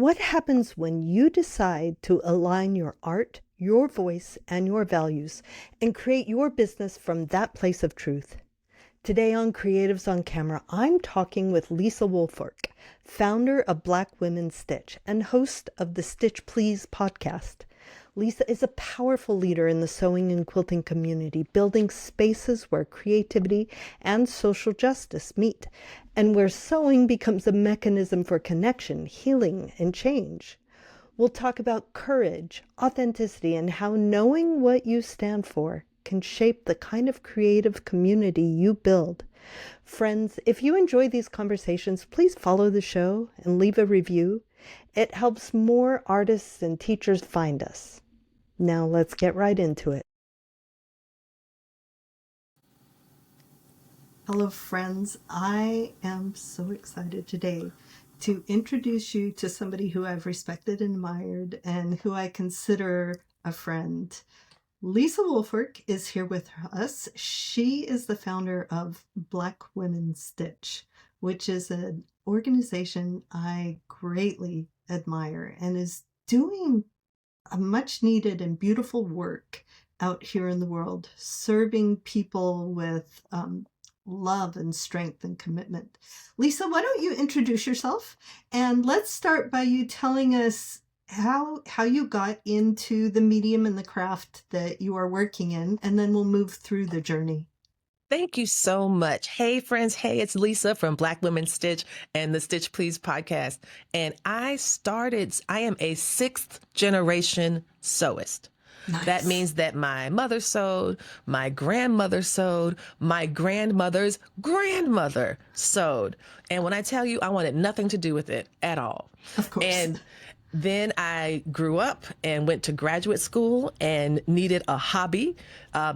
What happens when you decide to align your art, your voice, and your values and create your business from that place of truth? Today on Creatives on Camera, I'm talking with Lisa Woolfork, founder of Black Women Stitch and host of the Stitch Please podcast. Lisa is a powerful leader in the sewing and quilting community, building spaces where creativity and social justice meet, and where sewing becomes a mechanism for connection, healing, and change. We'll talk about courage, authenticity, and how knowing what you stand for can shape the kind of creative community you build. Friends, if you enjoy these conversations, please follow the show and leave a review. It helps more artists and teachers find us. Now let's get right into it. Hello, friends. I am so excited today to introduce you to somebody who I've respected and admired and who I consider a friend. Lisa Woolfork is here with us. She is the founder of Black Women Stitch, which is an organization I greatly admire and is doing a much needed and beautiful work out here in the world, serving people with love and strength and commitment. Lisa, why don't you introduce yourself? And let's start by you telling us how you got into the medium and the craft that you are working in, and then we'll move through the journey. Thank you so much. Hey, friends. Hey, it's Lisa from Black Women Stitch and the Stitch Please podcast. And I am a sixth generation sewist. Nice. That means that my mother sewed, my grandmother sewed, my grandmother's grandmother sewed. And when I tell you, I wanted nothing to do with it at all. Of course. And then I grew up and went to graduate school and needed a hobby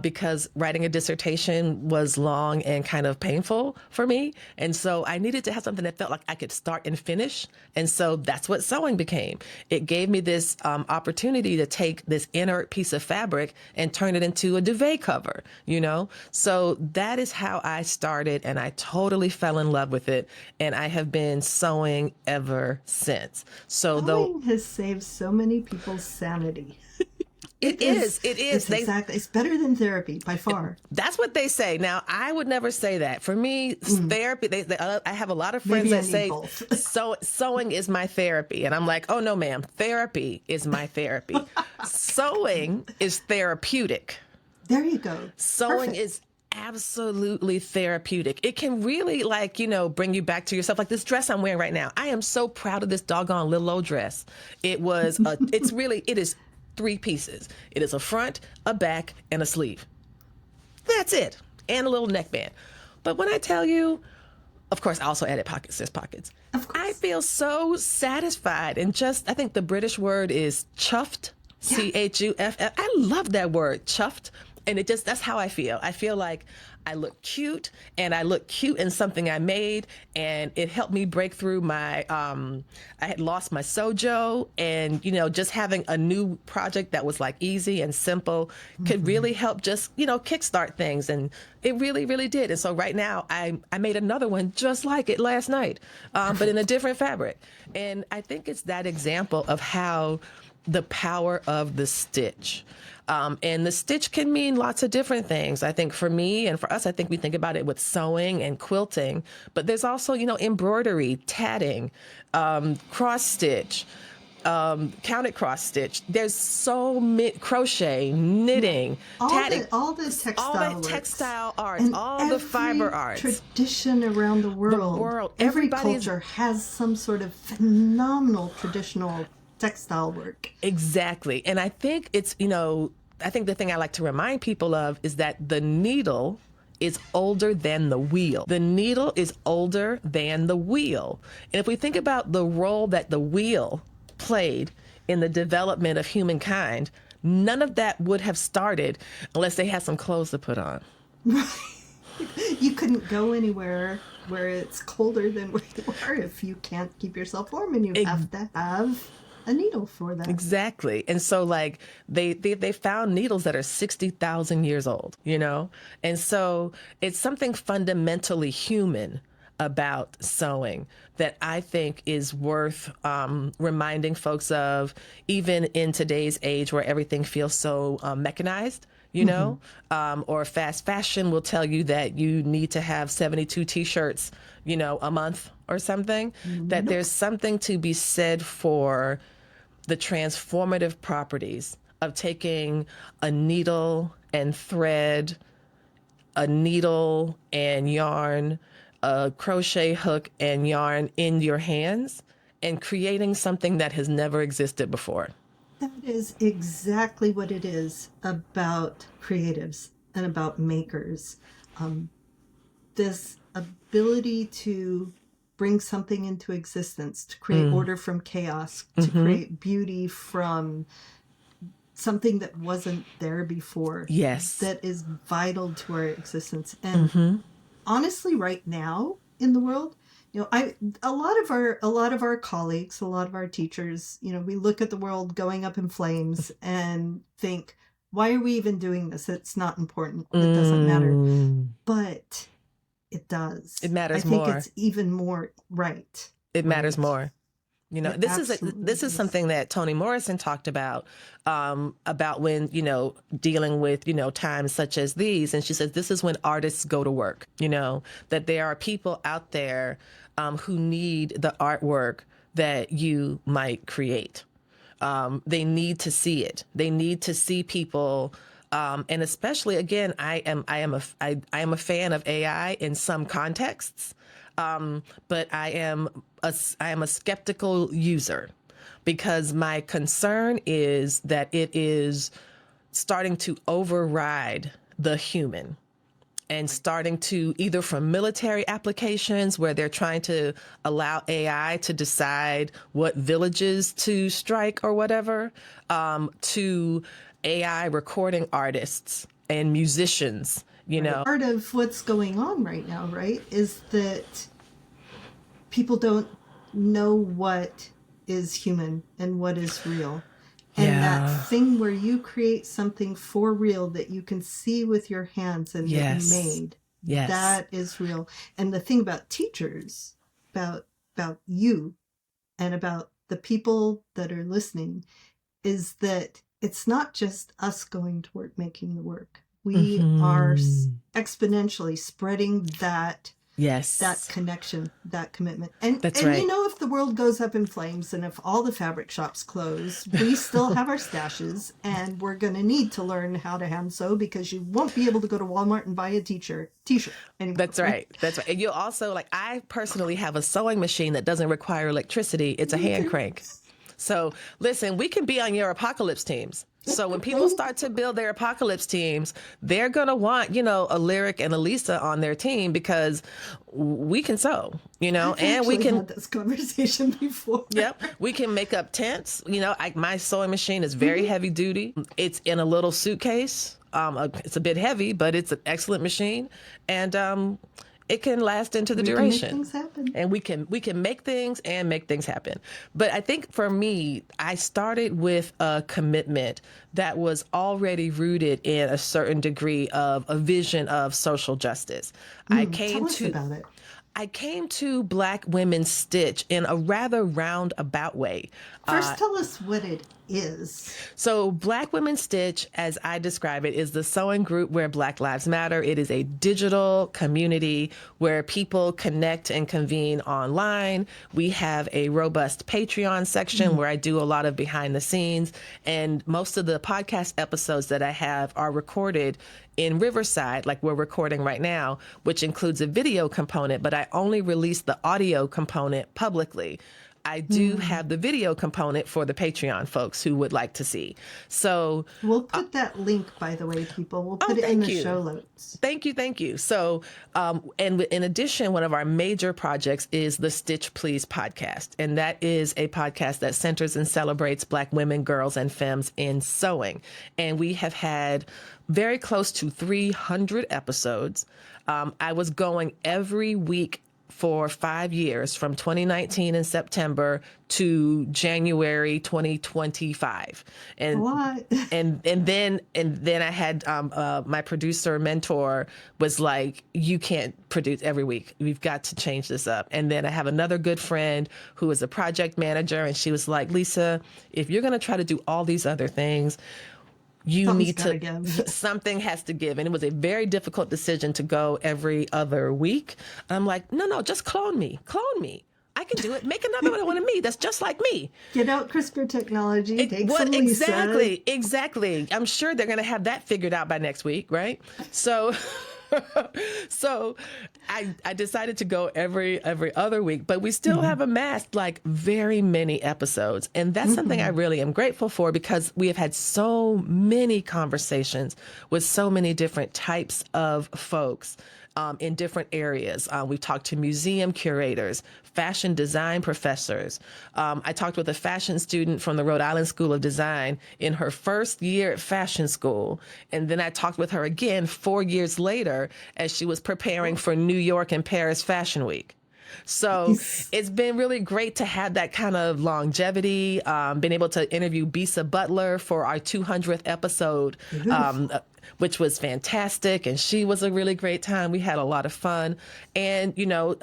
because writing a dissertation was long and kind of painful for me. And so I needed to have something that felt like I could start and finish. And so that's what sewing became. It gave me this opportunity to take this inert piece of fabric and turn it into a duvet cover, you know? So that is how I started, and I totally fell in love with it. And I have been sewing ever since. Sewing has saved so many people's sanity. It is. Exactly. It's better than therapy by far. That's what they say. Now, I would never say that. For me, therapy, I have a lot of friends that say sewing is my therapy. And I'm like, oh, no, ma'am. Therapy is my therapy. Sewing is therapeutic. There you go. Sewing is absolutely therapeutic. It can really bring you back to yourself. Like this dress I'm wearing right now. I am so proud of this doggone little old dress. It is 3 pieces. It is a front, a back, and a sleeve. That's it. And a little neckband. But when I tell you, of course, I also added pockets. There's pockets. Of course. I feel so satisfied and I think the British word is chuffed. Yeah. Chuff. I love that word, chuffed. And that's how I feel. I feel like I look cute, and I look cute in something I made, and it helped me break through I had lost my sojo, and, just having a new project that was like easy and simple could really help just, kickstart things. And it really, really did. And so right now I made another one just like it last night, but in a different fabric. And I think it's that example of how the power of the stitch. And the stitch can mean lots of different things. I think for me and for us, I think we think about it with sewing and quilting, but there's also, embroidery, tatting, cross stitch, counted cross stitch. There's so many, crochet, knitting, tatting. All the textile arts, all the fiber arts. Tradition around the world. Every culture has some sort of phenomenal traditional textile work. Exactly. And I think I think the thing I like to remind people of is that the needle is older than the wheel. The needle is older than the wheel. And if we think about the role that the wheel played in the development of humankind, none of that would have started unless they had some clothes to put on. You couldn't go anywhere where it's colder than where you are if you can't keep yourself warm, and you have to have a needle for that. Exactly. And so they found needles that are 60,000 years old, And so it's something fundamentally human about sewing that I think is worth reminding folks of, even in today's age where everything feels so mechanized. You know, or fast fashion will tell you that you need to have 72 t-shirts, you know, a month or something, that there's something to be said for the transformative properties of taking a needle and thread, a needle and yarn, a crochet hook and yarn in your hands and creating something that has never existed before. That is exactly what it is about creatives and about makers. This ability to bring something into existence, to create order from chaos, to create beauty from something that wasn't there before. Yes. That is vital to our existence. And honestly, right now in the world, you know, a lot of our colleagues, a lot of our teachers, you know, we look at the world going up in flames and think, why are we even doing this? It's not important. It doesn't matter. But it does. It matters more. I think more. it's even more right. It matters more. You know, It this is absolutely something that Toni Morrison talked about when, you know, dealing with, you know, times such as these. And she says, this is when artists go to work, you know, that there are people out there who need the artwork that you might create. They need to see it. They need to see people. And especially, again, I am a fan of AI in some contexts. But I am a skeptical user, because my concern is that it is starting to override the human and starting to, either from military applications where they're trying to allow AI to decide what villages to strike or whatever, to AI recording artists and musicians. You know, part of what's going on right now, right, is that people don't know what is human and what is real. And that thing where you create something for real that you can see with your hands and that you made, that is real. And the thing about teachers, about you and about the people that are listening, is that it's not just us going to work making the work. We are exponentially spreading that connection, that commitment. And you know, if the world goes up in flames and if all the fabric shops close, we still have our stashes, and we're going to need to learn how to hand sew, because you won't be able to go to Walmart and buy a t-shirt anymore. That's right. And you'll also, like, I personally have a sewing machine that doesn't require electricity. It's a hand crank. So listen, we can be on your apocalypse teams. So when people start to build their apocalypse teams, they're going to want, you know, a Lyric and a Lisa on their team, because we can sew, you know, and we can had this conversation before. Yep. We can make up tents. You know, my sewing machine is very heavy duty. It's in a little suitcase. It's a bit heavy, but it's an excellent machine. And, it can last into the duration. Make things happen. And we can make things and make things happen. But I think for me, I started with a commitment that was already rooted in a certain degree of a vision of social justice. Tell us about it. I came to Black Women Stitch in a rather roundabout way. First, tell us what it is. So Black Women Stitch, as I describe it, is the sewing group where Black Lives Matter. It is a digital community where people connect and convene online. We have a robust Patreon section where I do a lot of behind the scenes. And most of the podcast episodes that I have are recorded in Riverside, like we're recording right now, which includes a video component, but I only release the audio component publicly. I do have the video component for the Patreon folks who would like to see. So we'll put that link, by the way, people. We'll put it in the show notes. Thank you. So, and in addition, one of our major projects is the Stitch Please podcast. And that is a podcast that centers and celebrates Black women, girls, and femmes in sewing. And we have had very close to 300 episodes. I was going every week for 5 years, from 2019 in September to January 2025. And What? and then I had my producer mentor was like, you can't produce every week. We've got to change this up. And then I have another good friend who is a project manager, and she was like, Lisa, if you're going to try to do all these other things, something has to give. And it was a very difficult decision to go every other week. I'm like, no, just clone me. I can do it. Make another one of me that's just like me. Get out CRISPR technology. Take some Lisa. Exactly. I'm sure they're going to have that figured out by next week, right? So I decided to go every other week, but we still have amassed like very many episodes. And that's something I really am grateful for, because we have had so many conversations with so many different types of folks in different areas. We've talked to museum curators, fashion design professors. I talked with a fashion student from the Rhode Island School of Design in her first year at fashion school. And then I talked with her again 4 years later as she was preparing for New York and Paris Fashion Week. So it's been really great to have that kind of longevity, been able to interview Bisa Butler for our 200th episode, which was fantastic. And she was a really great time. We had a lot of fun. And,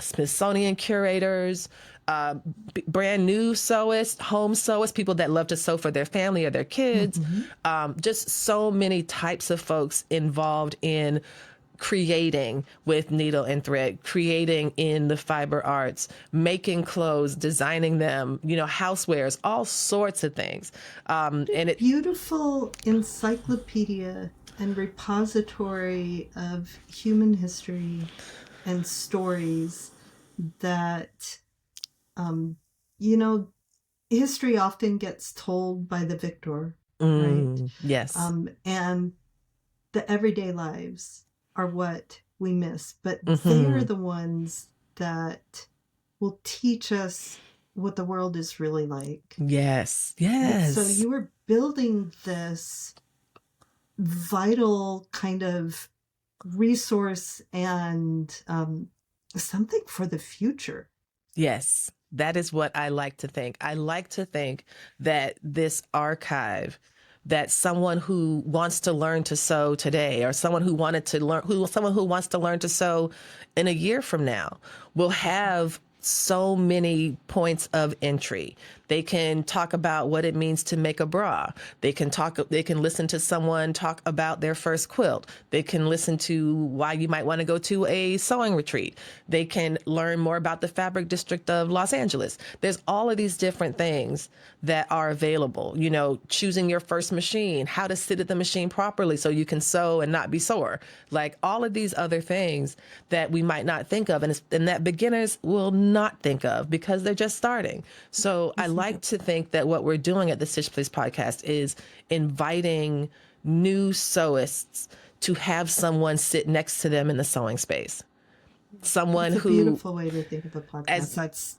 Smithsonian curators, brand new sewists, home sewists, people that love to sew for their family or their kids, just so many types of folks involved in creating with needle and thread, creating in the fiber arts, making clothes, designing them, housewares, all sorts of things. And it beautiful encyclopedia and repository of human history and stories that, history often gets told by the victor, right? Yes. And the everyday lives are what we miss, but they are the ones that will teach us what the world is really like. Yes. And so you were building this vital kind of resource and something for the future. Yes, that is what I like to think. I like to think that this archive, that someone who wants to learn to sew today, or someone who wants to learn to sew in a year from now, will have so many points of entry. They can talk about what it means to make a bra. They can listen to someone talk about their first quilt. They can listen to why you might want to go to a sewing retreat. They can learn more about the fabric district of Los Angeles. There's all of these different things that are available. Choosing your first machine, how to sit at the machine properly so you can sew and not be sore. Like all of these other things that we might not think of, and that beginners will not think of because they're just starting. So I like to think that what we're doing at the Stitch Place podcast is inviting new sewists to have someone sit next to them in the sewing space. Someone It's a who beautiful way to think of the podcast. That's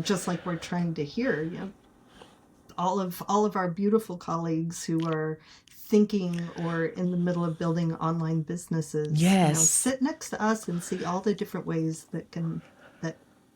just like we're trying to hear. All of our beautiful colleagues who are thinking or in the middle of building online businesses. Yes, sit next to us and see all the different ways that can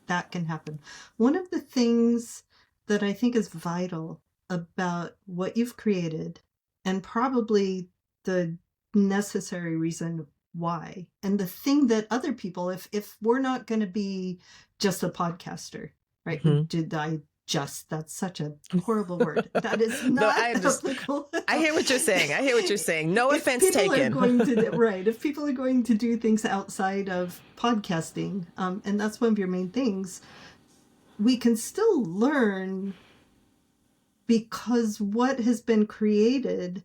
happen. One of the things that I think is vital about what you've created, and probably the necessary reason why, and the thing that other people, if we're not going to be just a podcaster, right? That's such a horrible word. That is not applicable. I hear what you're saying. No offense taken. If people are going to do things outside of podcasting, and that's one of your main things, we can still learn, because what has been created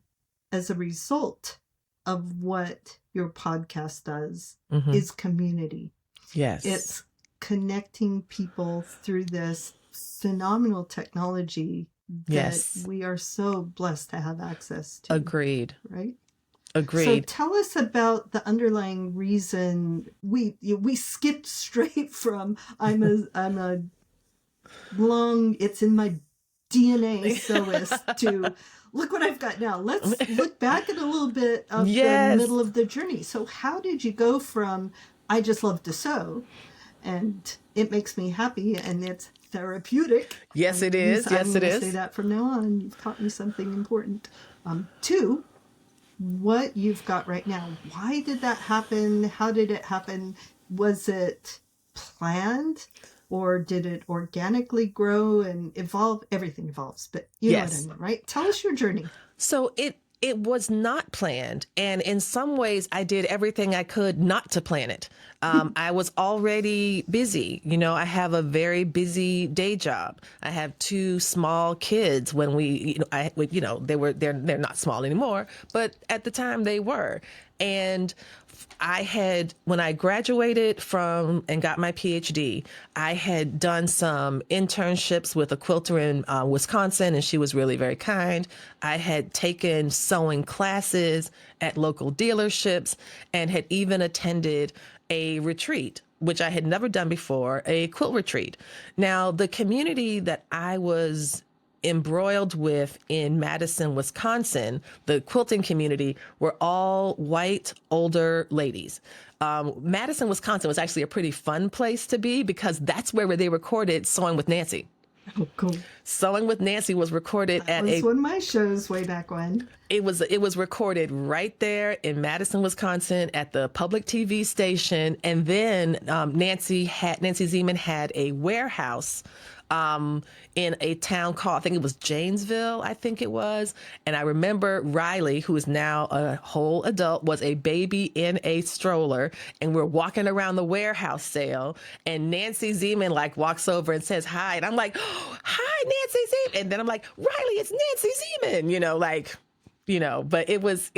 as a result of what your podcast does is community. Yes. It's connecting people through this phenomenal technology that we are so blessed to have access to. Agreed. Right? Agreed. So tell us about the underlying reason we skipped straight from I'm a long, it's in my DNA sewist to look what I've got now. Let's look back at a little bit of the middle of the journey. So how did you go from I just love to sew and it makes me happy, and it's therapeutic. Yes, it is. Yes, it I'm going is. to say that from now on. You've taught me something important. Two, what you've got right now. Why did that happen? How did it happen? Was it planned, or did it organically grow and evolve? Everything evolves, but you know what I mean, right? Tell us your journey. So it was not planned, and in some ways I did everything I could not to plan it. I was already busy. You know, I have a very busy day job. I have two small kids. When they're not small anymore, but at the time they were. And when I graduated from and got my PhD, I had done some internships with a quilter in Wisconsin, and she was really very kind. I had taken sewing classes at local dealerships and had even attended a retreat, which I had never done before, a quilt retreat. Now, the community that I was embroiled with in Madison, Wisconsin, the quilting community, were all white, older ladies. Madison, Wisconsin was actually a pretty fun place to be because that's where they recorded Sewing with Nancy. Oh, cool. Sewing with Nancy was recorded that was one of my shows way back when. It was recorded right there in Madison, Wisconsin at the public TV station. And then Nancy Zeman had a warehouse in a town called, I think it was Janesville, I think it was. And I remember Riley, who is now a whole adult, was a baby in a stroller, and we're walking around the warehouse sale, and Nancy Zeman like walks over and says hi, and I'm like, oh, hi, Nancy Zeman. And then I'm like, Riley, it's Nancy Zeman, but it was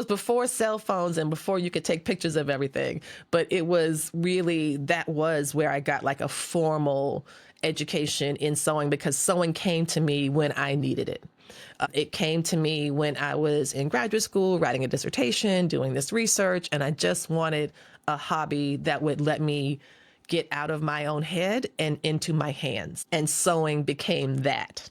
before cell phones and before you could take pictures of everything. But it was really, that was where I got like a formal education in sewing, because sewing came to me when I needed it. It came to me when I was in graduate school, writing a dissertation, doing this research, and I just wanted a hobby that would let me get out of my own head and into my hands. And sewing became that.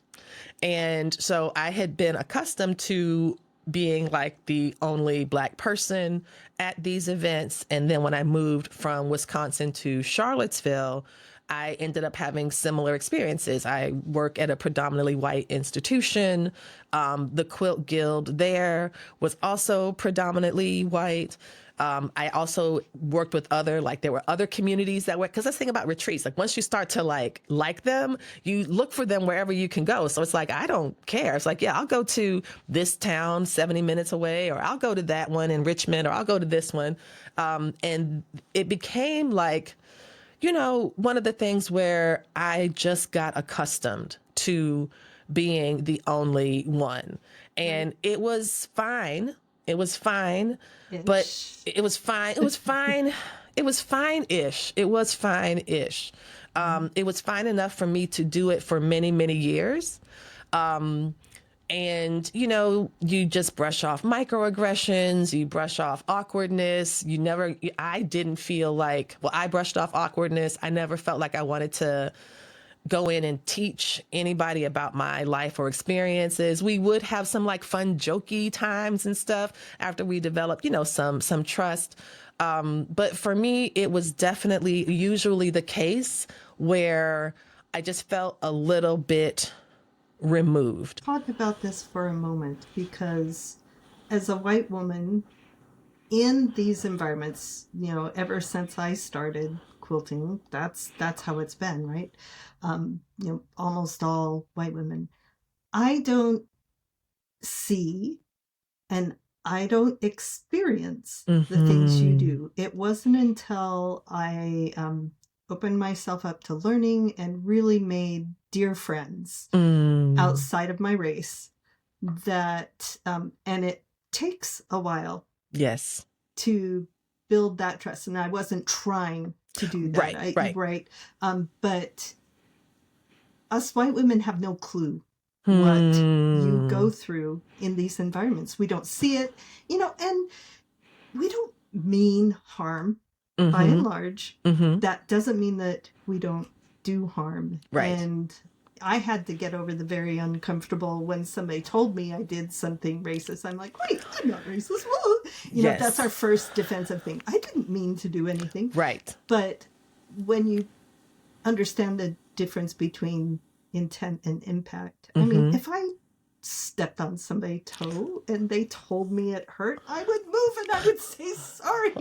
And so I had been accustomed to being like the only Black person at these events. And then when I moved from Wisconsin to Charlottesville, I ended up having similar experiences. I work at a predominantly white institution. The Quilt Guild there was also predominantly white. I also worked with there were other communities that were, because that's the thing about retreats. Like once you start to like them, you look for them wherever you can go. So it's like, I don't care. It's like, yeah, I'll go to this town 70 minutes away, or I'll go to that one in Richmond, or I'll go to this one. And it became like, one of the things where I just got accustomed to being the only one. And it was fine. It was fine. But it was fine. It was fine. It was fine-ish. It was fine-ish. It was fine enough for me to do it for many, many years. And, you just brush off microaggressions, you brush off awkwardness. I didn't feel like, I brushed off awkwardness. I never felt like I wanted to go in and teach anybody about my life or experiences. We would have some like fun, jokey times and stuff after we developed, some trust. But for me, it was definitely usually the case where I just felt a little bit removed. Talk about this for a moment, because as a white woman in these environments, ever since I started quilting, that's how it's been, right? Almost all white women. I don't see and I don't experience the things you do. It wasn't until I opened myself up to learning and really made dear friends outside of my race that, and it takes a while. Yes. To build that trust. And I wasn't trying to do that. Right. But us white women have no clue what you go through in these environments. We don't see it, and we don't mean harm by and large. That doesn't mean that we don't do harm. Right. And I had to get over the very uncomfortable when somebody told me I did something racist. I'm like, wait, I'm not racist. Well, that's our first defensive thing. I didn't mean to do anything. Right. But when you understand the difference between intent and impact. I mean, if I stepped on somebody's toe and they told me it hurt, I would move and I would say sorry,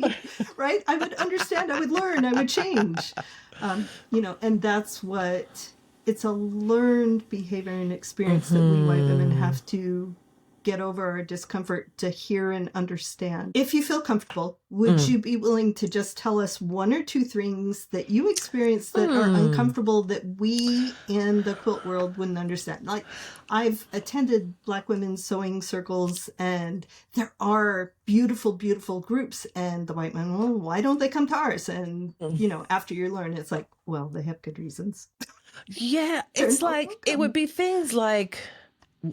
right? I would understand, I would learn, I would change. And that's what, it's a learned behavior and experience that we white women have to get over our discomfort to hear and understand. If you feel comfortable, would you be willing to just tell us one or two things that you experienced that are uncomfortable that we in the quilt world wouldn't understand? Like, I've attended Black women's sewing circles, and there are beautiful, beautiful groups, and the white men, well, why don't they come to ours? And, after you learn, it's like, well, they have good reasons. Yeah, it's like, it would be things like,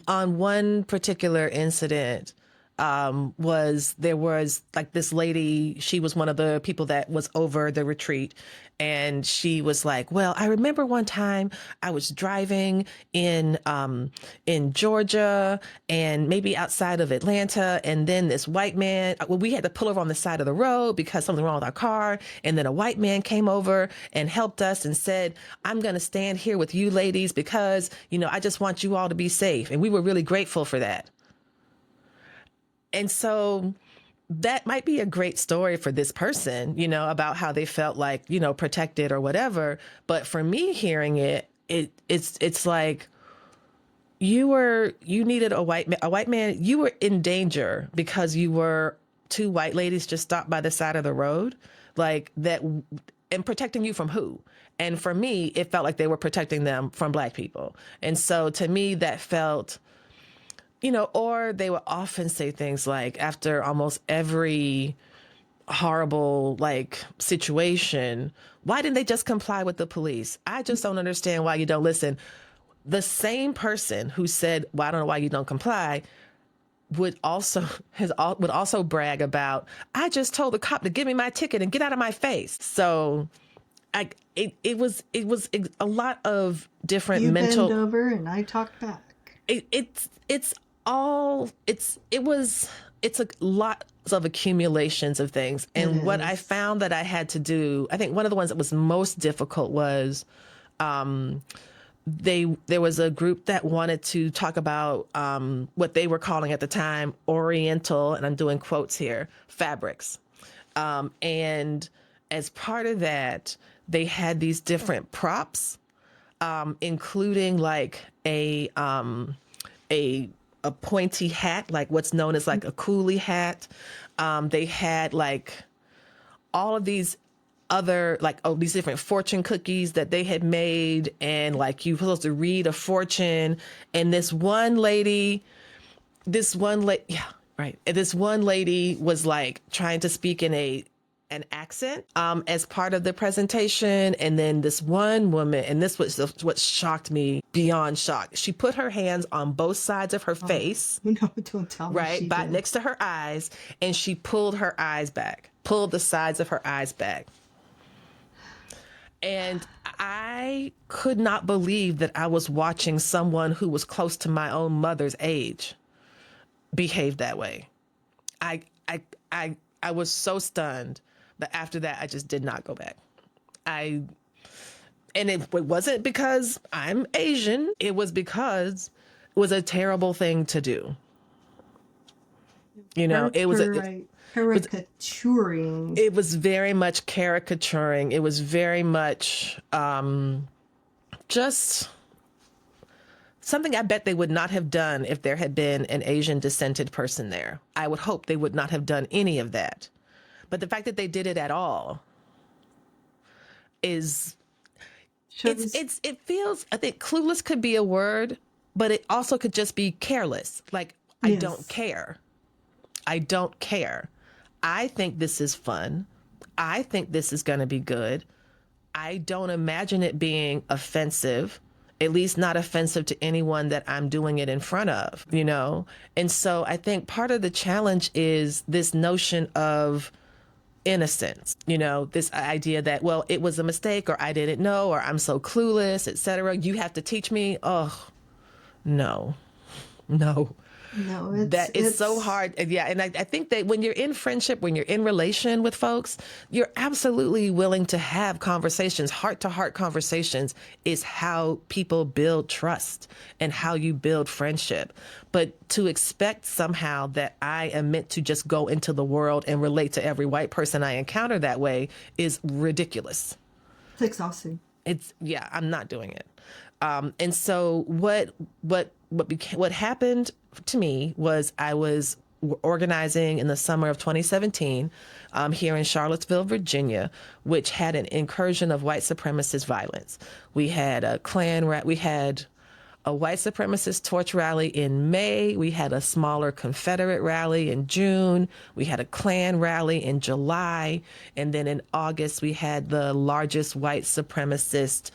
on one particular incident, there was like this lady, she was one of the people that was over the retreat. And she was like, well, I remember one time I was driving in Georgia and maybe outside of Atlanta. And then this white man, we had to pull over on the side of the road because something wrong with our car. And then a white man came over and helped us and said, I'm going to stand here with you ladies because, I just want you all to be safe. And we were really grateful for that. And so that might be a great story for this person, about how they felt like, protected or whatever. But for me hearing it's like you needed a white man. You were in danger because you were two white ladies just stopped by the side of the road, like that, and protecting you from who? And for me, it felt like they were protecting them from Black people. And so to me, that felt, or they would often say things like, after almost every horrible situation, why didn't they just comply with the police? I just don't understand why you don't listen. The same person who said, well, I don't know why you don't comply, would also brag about, I just told the cop to give me my ticket and get out of my face. So it was a lot of different mental. You bend over and I talk back. It's a lot of accumulations of things. And what I found that I had to do, I think one of the ones that was most difficult was, there was a group that wanted to talk about, what they were calling at the time, Oriental, and I'm doing quotes here, fabrics. And as part of that, they had these different props, including like a pointy hat, like what's known as like a coolie hat. They had like all of these other, these different fortune cookies that they had made. And like, you were supposed to read a fortune. And this one lady was like trying to speak in an accent as part of the presentation. And then this one woman, and this was what shocked me beyond shock. She put her hands on both sides of her face. Don't tell me. Right, next to her eyes, and she pulled the sides of her eyes back. And I could not believe that I was watching someone who was close to my own mother's age behave that way. I was so stunned. But after that, I just did not go back. And it wasn't because I'm Asian. It was because it was a terrible thing to do. It was caricaturing. It was very much caricaturing. It was very much just something I bet they would not have done if there had been an Asian descended person there. I would hope they would not have done any of that. But the fact that they did it at all it feels, I think clueless could be a word, but it also could just be careless. Like, yes. I don't care. I think this is fun. I think this is going to be good. I don't imagine it being offensive, at least not offensive to anyone that I'm doing it in front of, And so I think part of the challenge is this notion of innocence, this idea that, well, it was a mistake, or I didn't know, or I'm so clueless, etc. You have to teach me. Oh, no. No. No, That is so hard. Yeah. And I think that when you're in friendship, when you're in relation with folks, you're absolutely willing to have conversations. Heart to heart conversations is how people build trust and how you build friendship. But to expect somehow that I am meant to just go into the world and relate to every white person I encounter that way is ridiculous. It's exhausting. I'm not doing it. And so what happened to me was I was organizing in the summer of 2017 here in Charlottesville, Virginia, which had an incursion of white supremacist violence. We had we had a white supremacist torch rally in May. We had a smaller Confederate rally in June. We had a Klan rally in July. And then in August, we had the largest white supremacist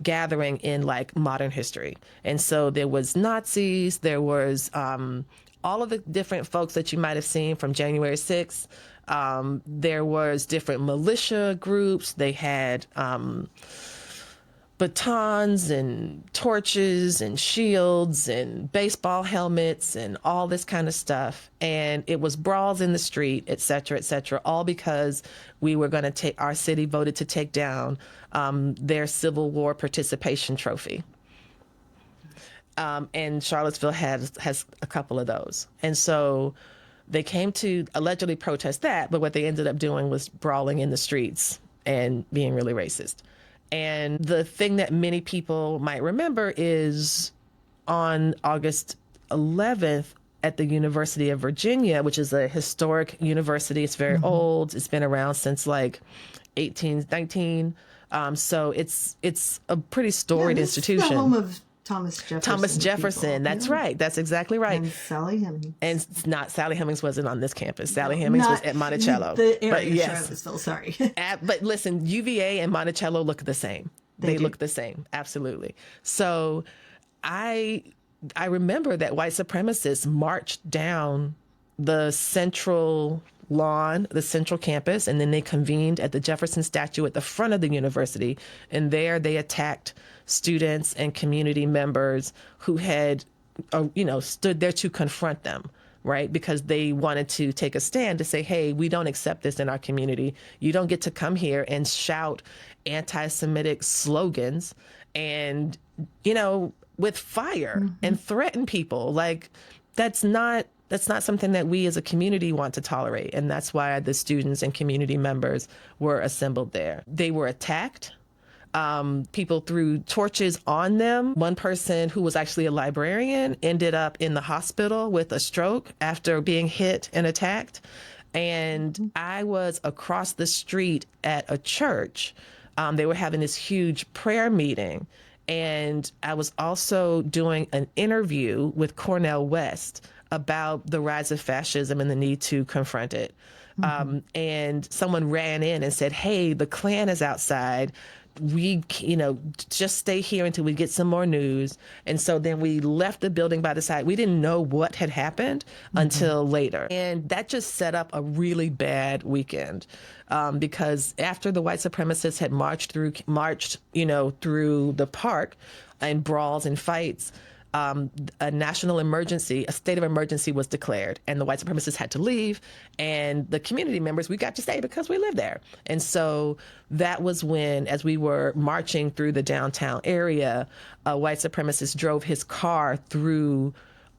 gathering in like modern history. And so there was Nazis, there was all of the different folks that you might have seen from January 6th. There was different militia groups. They had batons and torches and shields and baseball helmets and all this kind of stuff. And it was brawls in the street, et cetera, all because we were going to our city voted to take down their Civil War participation trophy. And Charlottesville has a couple of those. And so they came to allegedly protest that, but what they ended up doing was brawling in the streets and being really racist. And the thing that many people might remember is on August 11th at the University of Virginia, which is a historic university. It's very old. It's been around since like 1819. So it's a pretty storied institution. It's the home of Thomas Jefferson. That's right. That's exactly right. And Sally Hemings. And Sally Hemings wasn't on this campus. Sally Hemings was at Monticello. The area of Charlottesville, sorry. But listen, UVA and Monticello look the same. They look the same. Absolutely. So I remember that white supremacists marched down the central lawn, the central campus, and then they convened at the Jefferson statue at the front of the university. And there they attacked students and community members who had, stood there to confront them, right? Because they wanted to take a stand to say, hey, we don't accept this in our community. You don't get to come here and shout anti-Semitic slogans and, with fire and threaten people. Like, that's not something that we as a community want to tolerate. And that's why the students and community members were assembled there. They were attacked. People threw torches on them. One person who was actually a librarian ended up in the hospital with a stroke after being hit and attacked. And I was across the street at a church. They were having this huge prayer meeting. And I was also doing an interview with Cornel West about the rise of fascism and the need to confront it. And someone ran in and said, hey, the Klan is outside. We, just stay here until we get some more news. And so then we left the building by the side. We didn't know what had happened until later. And that just set up a really bad weekend because after the white supremacists had marched through, the park and brawls and fights, a national emergency, a state of emergency was declared, and the white supremacists had to leave, and the community members, we got to stay because we live there. And so that was when, as we were marching through the downtown area, a white supremacist drove his car through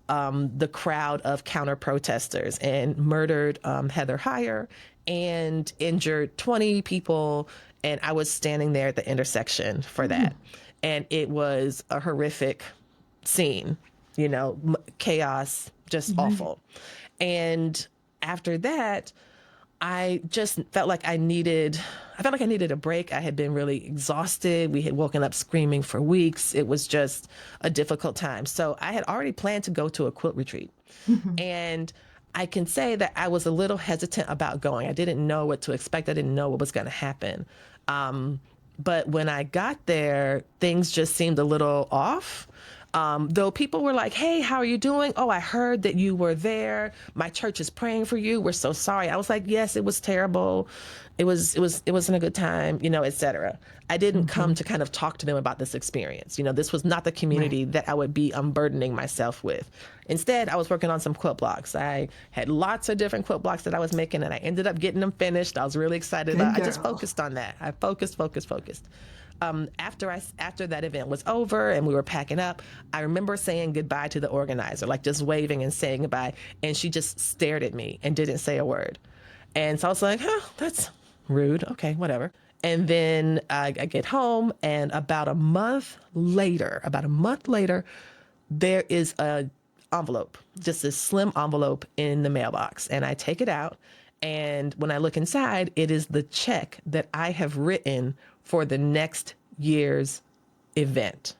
the crowd of counter-protesters and murdered Heather Heyer and injured 20 people, and I was standing there at the intersection for that. And it was a horrific scene, chaos, just awful. And after that, I just felt like I needed a break. I had been really exhausted. We had woken up screaming for weeks. It was just a difficult time. So I had already planned to go to a quilt retreat. And I can say that I was a little hesitant about going. I didn't know what to expect. I didn't know what was going to happen. But when I got there, things just seemed a little off. Though people were like, hey, how are you doing? Oh, I heard that you were there. My church is praying for you. We're so sorry. I was like, yes, it was terrible. It wasn't a good time, et cetera. I didn't come to kind of talk to them about this experience. This was not the community that I would be unburdening myself with. Instead, I was working on some quilt blocks. I had lots of different quilt blocks that I was making, and I ended up getting them finished. I was really excited about it. I just focused on that. I focused. After that event was over and we were packing up, I remember saying goodbye to the organizer, like just waving and saying goodbye. And she just stared at me and didn't say a word. And so I was like, that's rude. Okay, whatever. And then I get home, and about a month later, there is a envelope, just a slim envelope in the mailbox. And I take it out. And when I look inside, it is the check that I have written for the next year's event.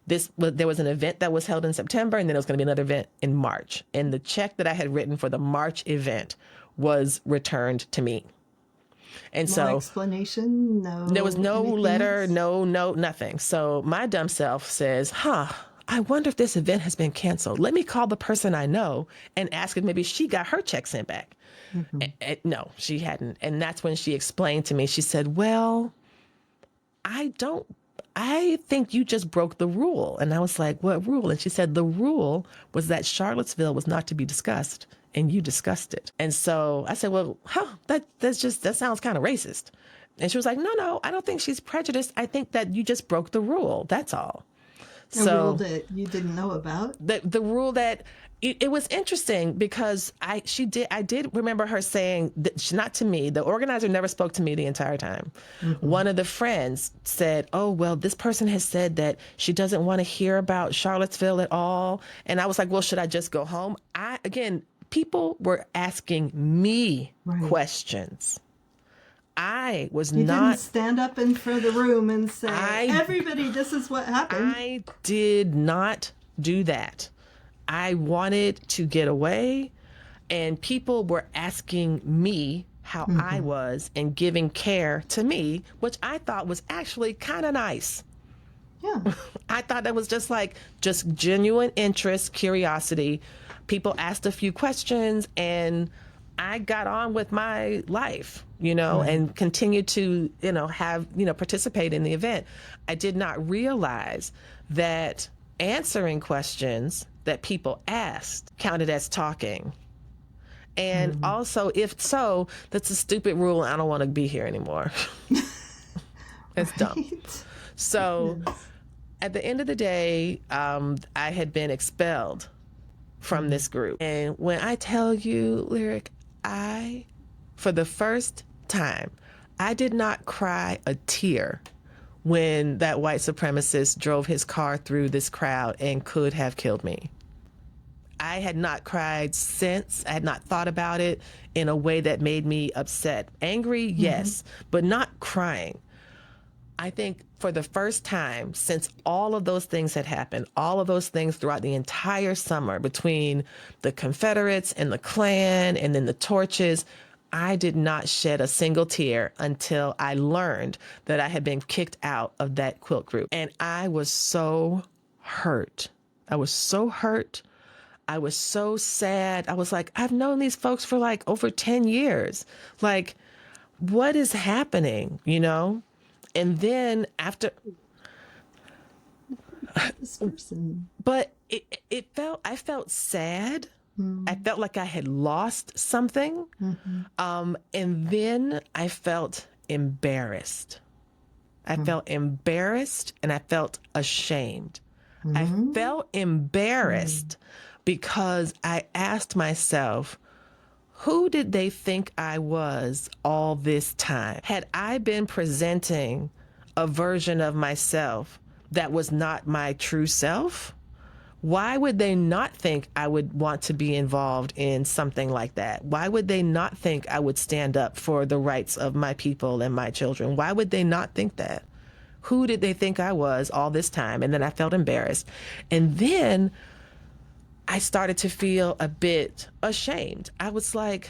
There was an event that was held in September, and then there was going to be another event in March. And the check that I had written for the March event was returned to me. And no explanation, no. There was no letter, no note, nothing. So my dumb self says, I wonder if this event has been canceled. Let me call the person I know and ask if maybe she got her check sent back. No, she hadn't. And that's when she explained to me, she said, well, I think you just broke the rule. And I was like, what rule? And she said, the rule was that Charlottesville was not to be discussed, and you discussed it. And so I said, well, that sounds kind of racist. And she was like, no, I don't think she's prejudiced. I think that you just broke the rule. That's all. A rule that you didn't know about? The rule that it was interesting because I did remember her saying that, not to me, the organizer never spoke to me the entire time. One of the friends said, oh, well, this person has said that she doesn't want to hear about Charlottesville at all. And I was like, well, should I just go home? People were asking me questions. I was you not... didn't stand up in front of the room and say, everybody, this is what happened. I did not do that. I wanted to get away, and people were asking me how I was and giving care to me, which I thought was actually kind of nice. Yeah. I thought that was just genuine interest, curiosity. People asked a few questions, and I got on with my life, and continued to, participate in the event. I did not realize that answering questions that people asked counted as talking. And also, if so, that's a stupid rule. I don't want to be here anymore. It's dumb. So at the end of the day, I had been expelled from this group. And when I tell you, Lyric, for the first time, I did not cry a tear when that white supremacist drove his car through this crowd and could have killed me. I had not cried since. I had not thought about it in a way that made me upset. Angry, yes, but not crying. I think for the first time since all of those things had happened, all of those things throughout the entire summer between the Confederates and the Klan and then the torches, I did not shed a single tear until I learned that I had been kicked out of that quilt group. And I was so hurt. I was so hurt. I was so sad. I was like, I've known these folks for over 10 years. What is happening, And then after... This person. But I felt sad. I felt like I had lost something. And then I felt embarrassed. I felt embarrassed, and I felt ashamed. I felt embarrassed because I asked myself, who did they think I was all this time? Had I been presenting a version of myself that was not my true self? Why would they not think I would want to be involved in something like that? Why would they not think I would stand up for the rights of my people and my children? Why would they not think that? Who did they think I was all this time? And then I felt embarrassed. And then I started to feel a bit ashamed. I was like,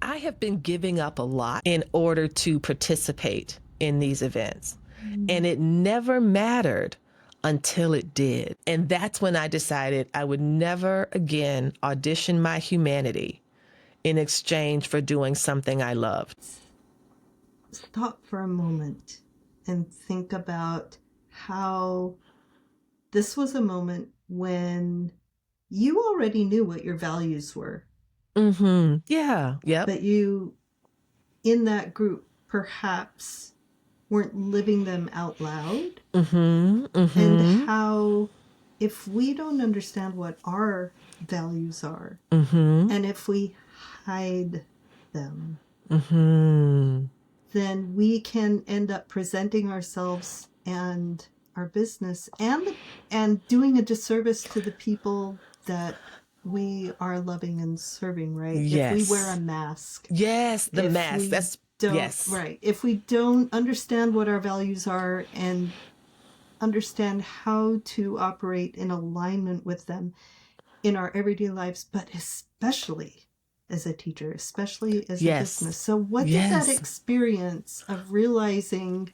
I have been giving up a lot in order to participate in these events. And it never mattered until it did. And that's when I decided I would never again audition my humanity in exchange for doing something I loved. Stop for a moment and think about how this was a moment when you already knew what your values were. Yeah. Yep. But you, in that group, perhaps weren't living them out loud. And how, if we don't understand what our values are, and if we hide them, then we can end up presenting ourselves and our business and doing a disservice to the people that we are loving and serving, right? Yes. If we wear a mask. Yes, the mask. That's yes. Right. If we don't understand what our values are and understand how to operate in alignment with them in our everyday lives, but especially as a teacher, especially as a business. So what did that experience of realizing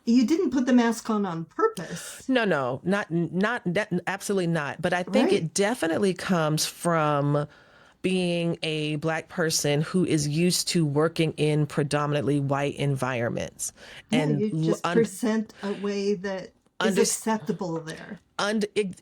you didn't put the mask on purpose? No, not that, absolutely not. But I think it definitely comes from being a Black person who is used to working in predominantly white environments. And you just present a way that is acceptable there.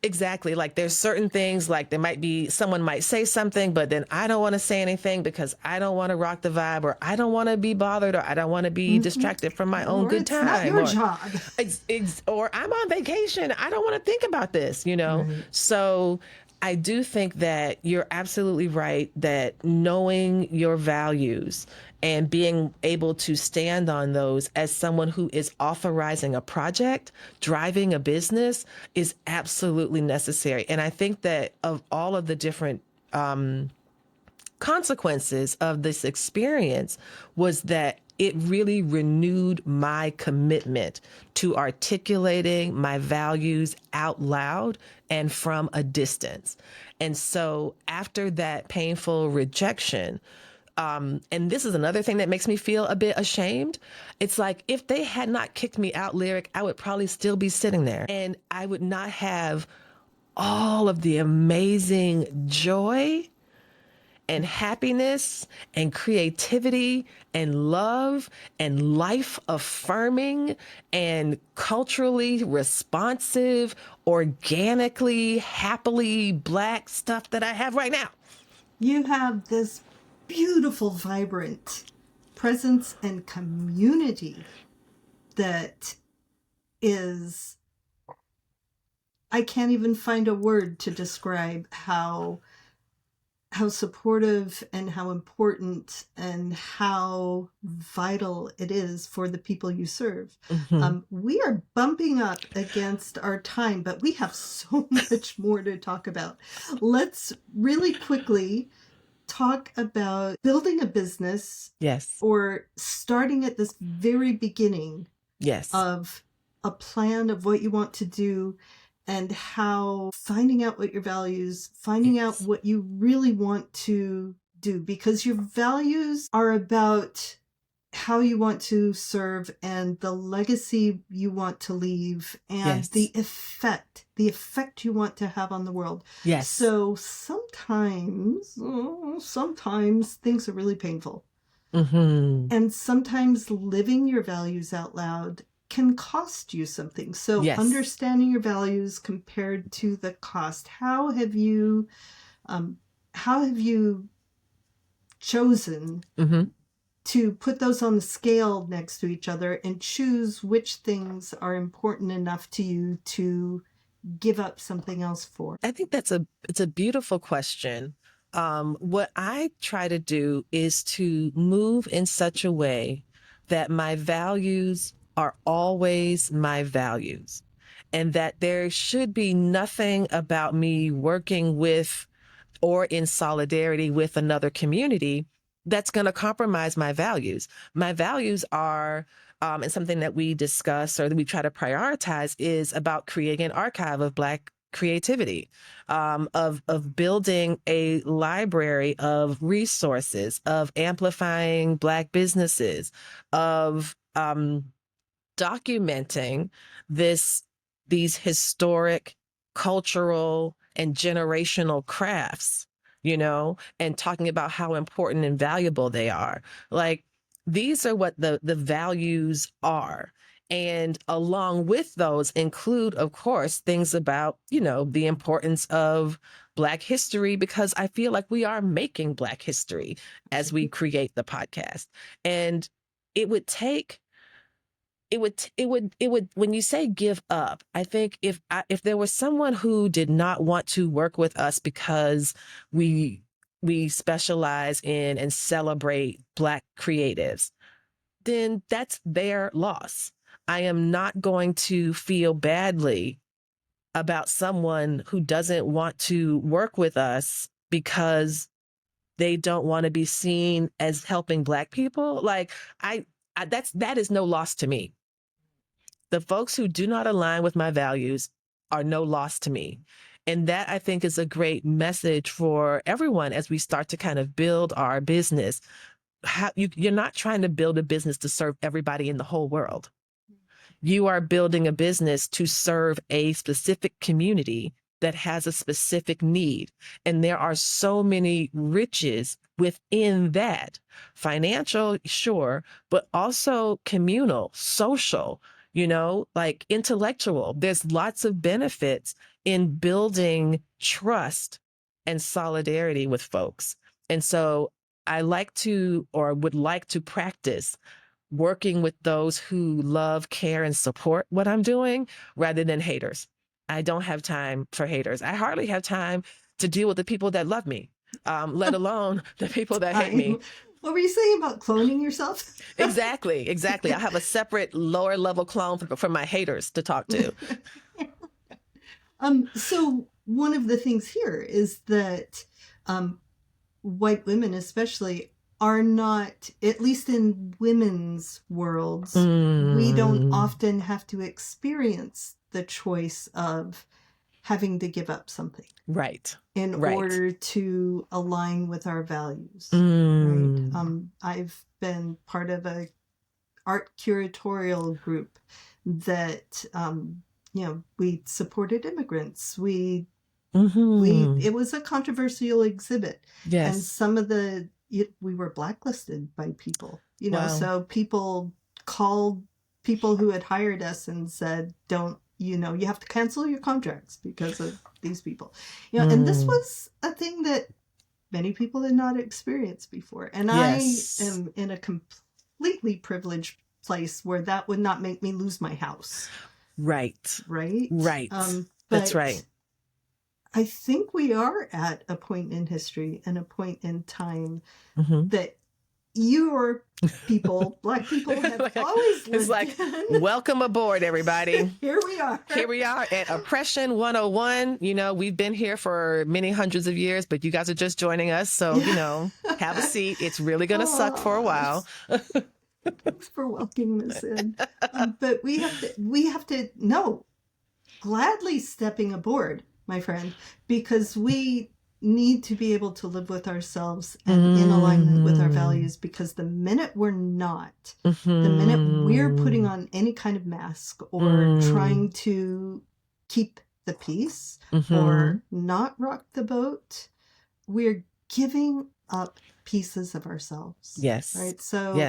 Exactly. Like there's certain things, like there might be, someone might say something, but then I don't want to say anything because I don't want to rock the vibe, or I don't want to be bothered, or I don't want to be distracted from my own good time. It's not your job. Or I'm on vacation. I don't want to think about this, you know? So I do think that you're absolutely right that knowing your values and being able to stand on those as someone who is authorizing a project, driving a business, is absolutely necessary. And I think that of all of the different consequences of this experience was that it really renewed my commitment to articulating my values out loud and from a distance. And so after that painful rejection, and this is another thing that makes me feel a bit ashamed. It's like, if they had not kicked me out, Lyric, I would probably still be sitting there, and I would not have all of the amazing joy and happiness and creativity and love and life affirming and culturally responsive, organically, happily Black stuff that I have right now. You have this beautiful, vibrant presence and community that is, I can't even find a word to describe how supportive and how important and how vital it is for the people you serve. We are bumping up against our time, but we have so much more to talk about. Let's really quickly talk about building a business. Yes. Or starting at this very beginning. Yes. Of a plan of what you want to do, and how finding out what your values, finding out what you really want to do, because your values are about how you want to serve and the legacy you want to leave and the effect you want to have on the world. Yes. So sometimes things are really painful. And sometimes living your values out loud can cost you something. So understanding your values compared to the cost. How have you chosen to put those on the scale next to each other and choose which things are important enough to you to give up something else for? I think it's a beautiful question. What I try to do is to move in such a way that my values are always my values, and that there should be nothing about me working with or in solidarity with another community that's going to compromise my values. My values are, and something that we discuss or that we try to prioritize, is about creating an archive of Black creativity, of building a library of resources, of amplifying Black businesses, of documenting this these historic, cultural, and generational crafts, and talking about how important and valuable they are. Like, these are what the values are. And along with those include, of course, things about, the importance of Black history, because I feel like we are making Black history as we create the podcast. And it would take, when you say give up, I think if there was someone who did not want to work with us because we specialize in and celebrate Black creatives, then that's their loss. I am not going to feel badly about someone who doesn't want to work with us because they don't want to be seen as helping Black people. Like, that is no loss to me. The folks who do not align with my values are no loss to me. And that, I think, is a great message for everyone as we start to kind of build our business. You're not trying to build a business to serve everybody in the whole world. You are building a business to serve a specific community that has a specific need. And there are so many riches within that. Financial, sure, but also communal, social, like intellectual. There's lots of benefits in building trust and solidarity with folks. And so I would like to practice working with those who love, care, and support what I'm doing rather than haters. I don't have time for haters. I hardly have time to deal with the people that love me, let alone the people that hate me. What were you saying about cloning yourself? Exactly. I have a separate lower level clone for my haters to talk to. So one of the things here is that white women especially are not, at least in women's worlds, we don't often have to experience the choice of having to give up something. Right. In order to align with our values. Right. I've been part of a art curatorial group that, we supported immigrants. It was a controversial exhibit. Yes. And some of we were blacklisted by people, Wow. So people called people who had hired us and said, you have to cancel your contracts because of these people, and this was a thing that many people had not experienced before. And yes. I am in a completely privileged place where that would not make me lose my house. Right. That's right. I think we are at a point in history and a point in time that your people, Black people, have always lived. It's like, welcome aboard, everybody. Here we are at Oppression 101. We've been here for many hundreds of years, but you guys are just joining us. So, have a seat. It's really going to suck for a while. Thanks for welcoming us in. But we have to gladly stepping aboard, my friend, because we need to be able to live with ourselves and in alignment with our values, because the minute we're not, the minute we're putting on any kind of mask or trying to keep the peace or not rock the boat, we're giving up pieces of ourselves. Yes. Right. So,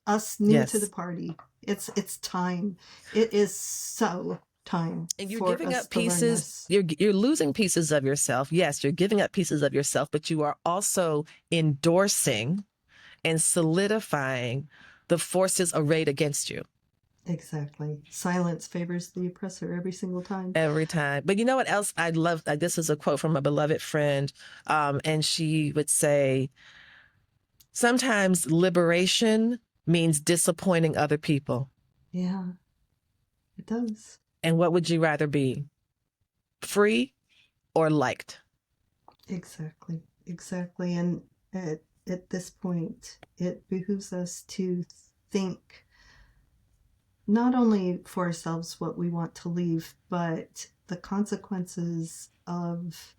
us new to the party, it's time. It is so time. And you're giving up pieces. You're losing pieces of yourself. Yes, you're giving up pieces of yourself, but you are also endorsing and solidifying the forces arrayed against you. Exactly. Silence favors the oppressor every single time. Every time. But you know what else I love? This is a quote from a beloved friend. And she would say, sometimes liberation means disappointing other people. Yeah, it does. And what would you rather be? Free or liked? Exactly. And at this point, it behooves us to think not only for ourselves what we want to leave, but the consequences of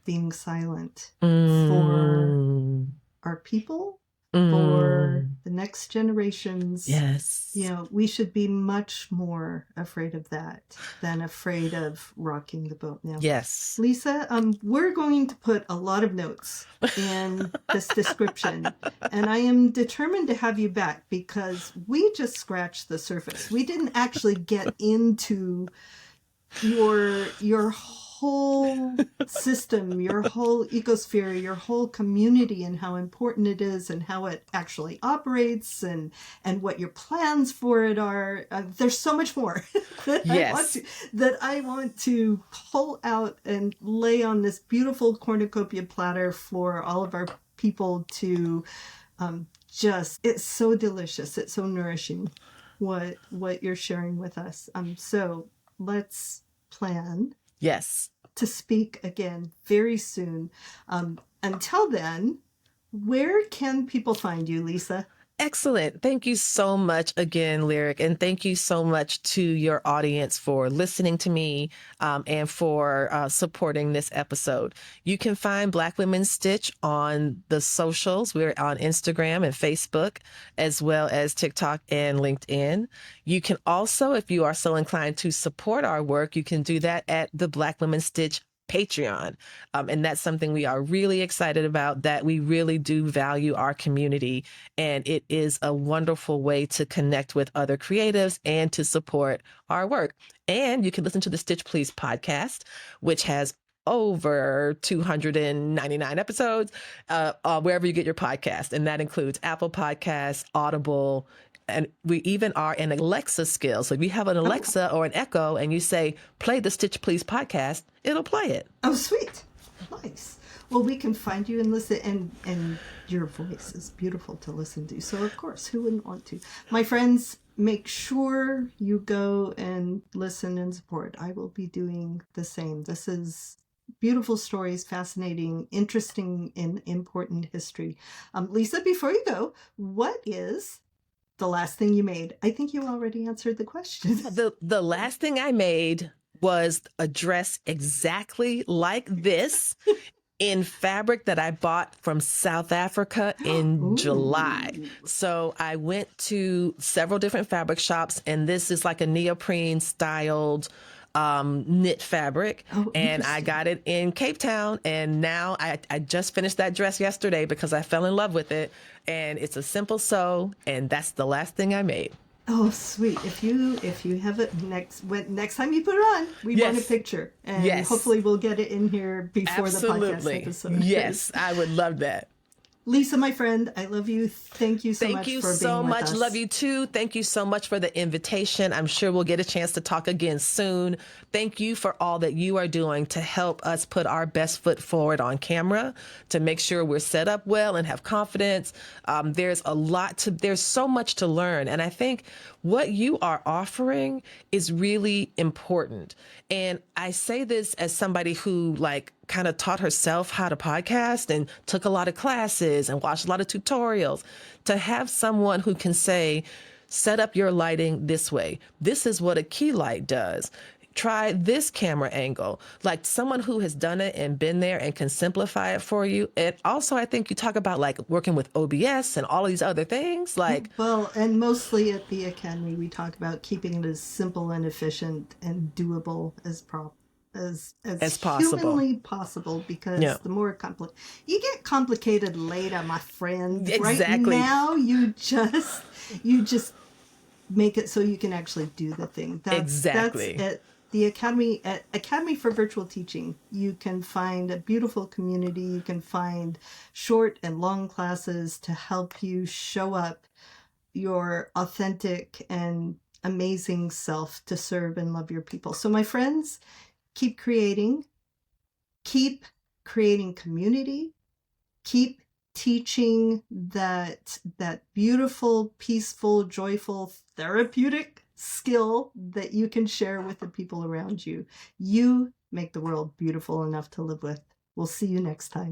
being silent for our people, for the next generations. Yes. We should be much more afraid of that than afraid of rocking the boat now. Yes. Lisa, we're going to put a lot of notes in this description, and I am determined to have you back because we just scratched the surface. We didn't actually get into your whole system, your whole ecosphere, your whole community, and how important it is and how it actually operates and what your plans for it are. There's so much more that I want to pull out and lay on this beautiful cornucopia platter for all of our people to it's so delicious. It's so nourishing what you're sharing with us. So let's plan to speak again very soon. Until then, where can people find you, Lisa? Excellent. Thank you so much again, Lyric. And thank you so much to your audience for listening to me and for supporting this episode. You can find Black Women Stitch on the socials. We're on Instagram and Facebook, as well as TikTok and LinkedIn. You can also, if you are so inclined to support our work, you can do that at the Black Women Stitch Patreon. And that's something we are really excited about, that we really do value our community. And it is a wonderful way to connect with other creatives and to support our work. And you can listen to the Stitch Please podcast, which has over 299 episodes, wherever you get your podcast. And that includes Apple Podcasts, Audible, and we even are an Alexa skill. So if you have an Alexa or an Echo and you say, play the Stitch Please podcast, it'll play it. Oh, sweet. Nice. Well, we can find you and listen. And your voice is beautiful to listen to. So, of course, who wouldn't want to? My friends, make sure you go and listen and support. I will be doing the same. This is beautiful stories, fascinating, interesting, and important history. Lisa, before you go, what is the last thing you made? I think you already answered the question. The last thing I made was a dress exactly like this in fabric that I bought from South Africa in July. So I went to several different fabric shops, and this is like a neoprene styled knit fabric, and I got it in Cape Town, and now I just finished that dress yesterday because I fell in love with it, and it's a simple sew, and that's the last thing I made. Oh, sweet. If you have it next time you put it on, we want a picture, and hopefully we'll get it in here before the podcast episode. Yes, I would love that. Lisa, my friend, I love you. Thank you so much for being with us. Thank you so much. Love you too. Thank you so much for the invitation. I'm sure we'll get a chance to talk again soon. Thank you for all that you are doing to help us put our best foot forward on camera, to make sure we're set up well and have confidence. There's so much to learn. And I think what you are offering is really important. And I say this as somebody who kind of taught herself how to podcast and took a lot of classes and watched a lot of tutorials. To have someone who can say, set up your lighting this way. This is what a key light does. Try this camera angle. Like someone who has done it and been there and can simplify it for you. And also, I think you talk about working with OBS and all of these other things. And mostly at the Academy, we talk about keeping it as simple and efficient and doable as possible. Humanly possible, because the more you get complicated later, my friend. Exactly. Right now, you just make it so you can actually do the thing. That's it. The Academy, at Academy for Virtual Teaching, you can find a beautiful community. You can find short and long classes to help you show up your authentic and amazing self to serve and love your people. So my friends, keep creating community, keep teaching that beautiful, peaceful, joyful, therapeutic skill that you can share with the people around you. You make the world beautiful enough to live with. We'll see you next time.